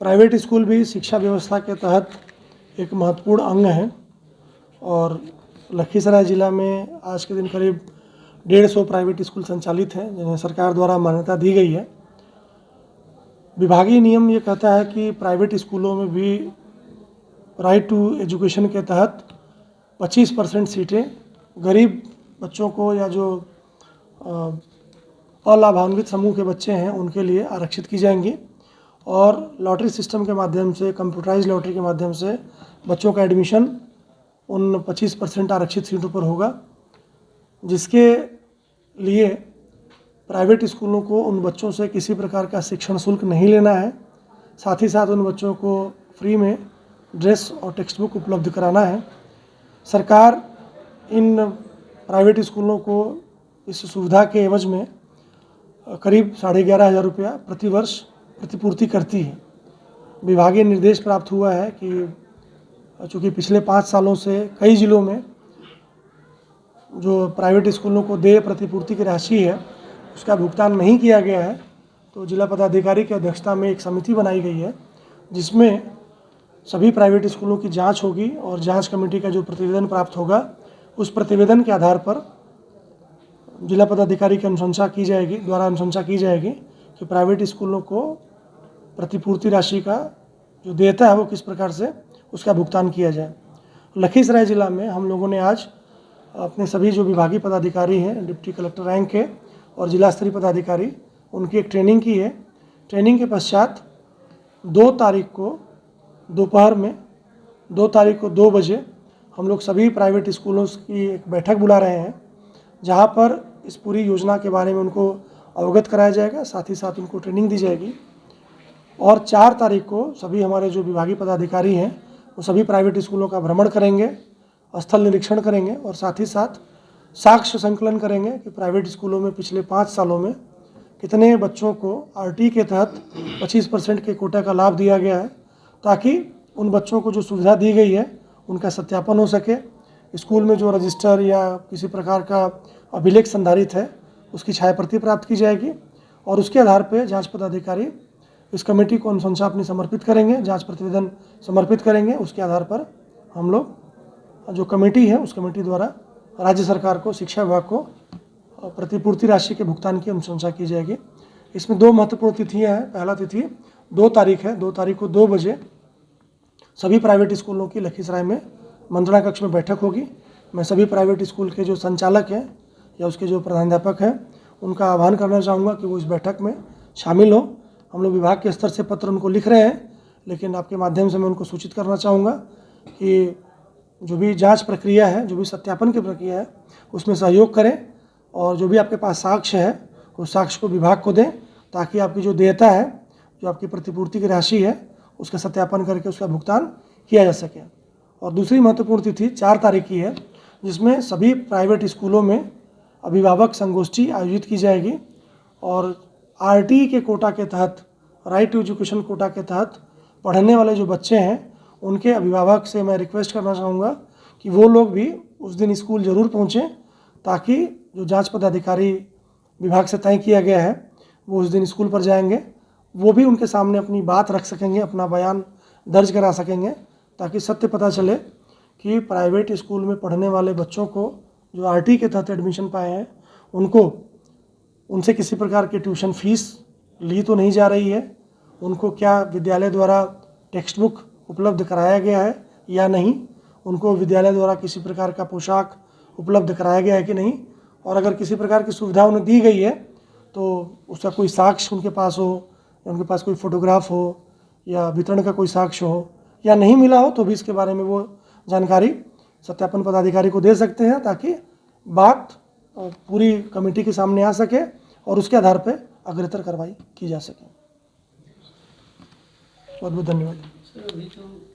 Private school भी शिक्षा व्यवस्था के तहत एक महत्वपूर्ण अंग है और लखीसराय ज़िला में आज के दिन करीब 150 प्राइवेट स्कूल संचालित हैं जिन्हें सरकार द्वारा मान्यता दी गई है। विभागीय नियम ये कहता है कि प्राइवेट स्कूलों में भी राइट टू एजुकेशन के तहत 25% सीटें गरीब बच्चों को या जो अलाभान्वित समूह के बच्चे हैं उनके लिए आरक्षित की जाएंगी और लॉटरी सिस्टम के माध्यम से, कंप्यूटराइज लॉटरी के माध्यम से बच्चों का एडमिशन उन 25% आरक्षित सीटों पर होगा, जिसके लिए प्राइवेट स्कूलों को उन बच्चों से किसी प्रकार का शिक्षण शुल्क नहीं लेना है। साथ ही साथ उन बच्चों को फ्री में ड्रेस और टेक्स्ट बुक उपलब्ध कराना है। सरकार इन प्राइवेट स्कूलों को इस सुविधा के एवज में करीब 11,500 रुपया प्रतिवर्ष प्रतिपूर्ति करती है। विभागीय निर्देश प्राप्त हुआ है कि चूँकि पिछले 5 सालों से कई जिलों में जो प्राइवेट स्कूलों को देय प्रतिपूर्ति की राशि है उसका भुगतान नहीं किया गया है, तो जिला पदाधिकारी की अध्यक्षता में एक समिति बनाई गई है जिसमें सभी प्राइवेट स्कूलों की जांच होगी और जांच कमेटी का जो प्रतिवेदन प्राप्त होगा उस प्रतिवेदन के आधार पर जिला पदाधिकारी की अनुशंसा की जाएगी कि प्राइवेट स्कूलों को प्रतिपूर्ति राशि का जो देयता है वो किस प्रकार से उसका भुगतान किया जाए। लखीसराय ज़िला में हम लोगों ने आज अपने सभी जो विभागीय पदाधिकारी हैं, डिप्टी कलेक्टर रैंक के और जिला स्तरीय पदाधिकारी, उनकी एक ट्रेनिंग की है। ट्रेनिंग के पश्चात 2 तारीख को दोपहर में 2 तारीख को 2 बजे हम लोग सभी प्राइवेट स्कूलों की एक बैठक बुला रहे हैं जहां पर इस पूरी योजना के बारे में उनको अवगत कराया जाएगा, साथ ही साथ उनको ट्रेनिंग दी जाएगी। और 4 तारीख को सभी हमारे जो विभागीय पदाधिकारी हैं वो सभी प्राइवेट स्कूलों का भ्रमण करेंगे, स्थल निरीक्षण करेंगे और साथ ही साथ साक्ष्य संकलन करेंगे कि प्राइवेट स्कूलों में पिछले 5 सालों में कितने बच्चों को आरटी के तहत 25% के कोटा का लाभ दिया गया है, ताकि उन बच्चों को जो सुविधा दी गई है उनका सत्यापन हो सके। स्कूल में जो रजिस्टर या किसी प्रकार का अभिलेख संधारित है उसकी छायाप्रति प्राप्त की जाएगी और उसके आधार पर जांच पदाधिकारी इस कमेटी को अनुशंसा अपनी समर्पित करेंगे, जांच प्रतिवेदन समर्पित करेंगे। उसके आधार पर हम लोग जो कमेटी है उस कमेटी द्वारा राज्य सरकार को, शिक्षा विभाग को प्रतिपूर्ति राशि के भुगतान की अनुशंसा की जाएगी। इसमें 2 महत्वपूर्ण तिथियां हैं। पहला तिथि 2 तारीख है। 2 तारीख को 2 बजे सभी प्राइवेट स्कूलों की लखीसराय में मंत्रणा कक्ष में बैठक होगी। मैं सभी प्राइवेट स्कूल के जो संचालक हैं या उसके जो प्रधानाध्यापक हैं उनका आह्वान करना चाहूँगा कि वो इस बैठक में शामिल हों। हम लोग विभाग के स्तर से पत्र उनको लिख रहे हैं, लेकिन आपके माध्यम से मैं उनको सूचित करना चाहूँगा कि जो भी जांच प्रक्रिया है, जो भी सत्यापन की प्रक्रिया है उसमें सहयोग करें और जो भी आपके पास साक्ष्य है उस साक्ष्य को विभाग को दें, ताकि आपकी जो देयता है, जो आपकी प्रतिपूर्ति की राशि है, उसका सत्यापन करके उसका भुगतान किया जा सके। और दूसरी महत्वपूर्ण तिथि 4 तारीख की है, जिसमें सभी प्राइवेट स्कूलों में अभिभावक संगोष्ठी आयोजित की जाएगी और आरटी के कोटा के तहत, राइट टू एजुकेशन कोटा के तहत पढ़ने वाले जो बच्चे हैं उनके अभिभावक से मैं रिक्वेस्ट करना चाहूँगा कि वो लोग भी उस दिन स्कूल ज़रूर पहुँचें, ताकि जो जांच पदाधिकारी विभाग से तय किया गया है वो उस दिन स्कूल पर जाएंगे, वो भी उनके सामने अपनी बात रख सकेंगे, अपना बयान दर्ज करा सकेंगे, ताकि सत्य पता चले कि प्राइवेट स्कूल में पढ़ने वाले बच्चों को जो आरटी के तहत एडमिशन पाए हैं उनसे किसी प्रकार की ट्यूशन फीस ली तो नहीं जा रही है, उनको क्या विद्यालय द्वारा टेक्स्ट बुक उपलब्ध कराया गया है या नहीं, उनको विद्यालय द्वारा किसी प्रकार का पोशाक उपलब्ध कराया गया है कि नहीं, और अगर किसी प्रकार की सुविधा उन्हें दी गई है तो उसका कोई साक्ष्य उनके पास हो या उनके पास कोई फोटोग्राफ हो या वितरण का कोई साक्ष्य हो, या नहीं मिला हो तो भी इसके बारे में वो जानकारी सत्यापन पदाधिकारी को दे सकते हैं, ताकि बात पूरी कमेटी के सामने आ सके और उसके आधार पर अग्रतर कार्रवाई की जा सके। बहुत बहुत धन्यवाद।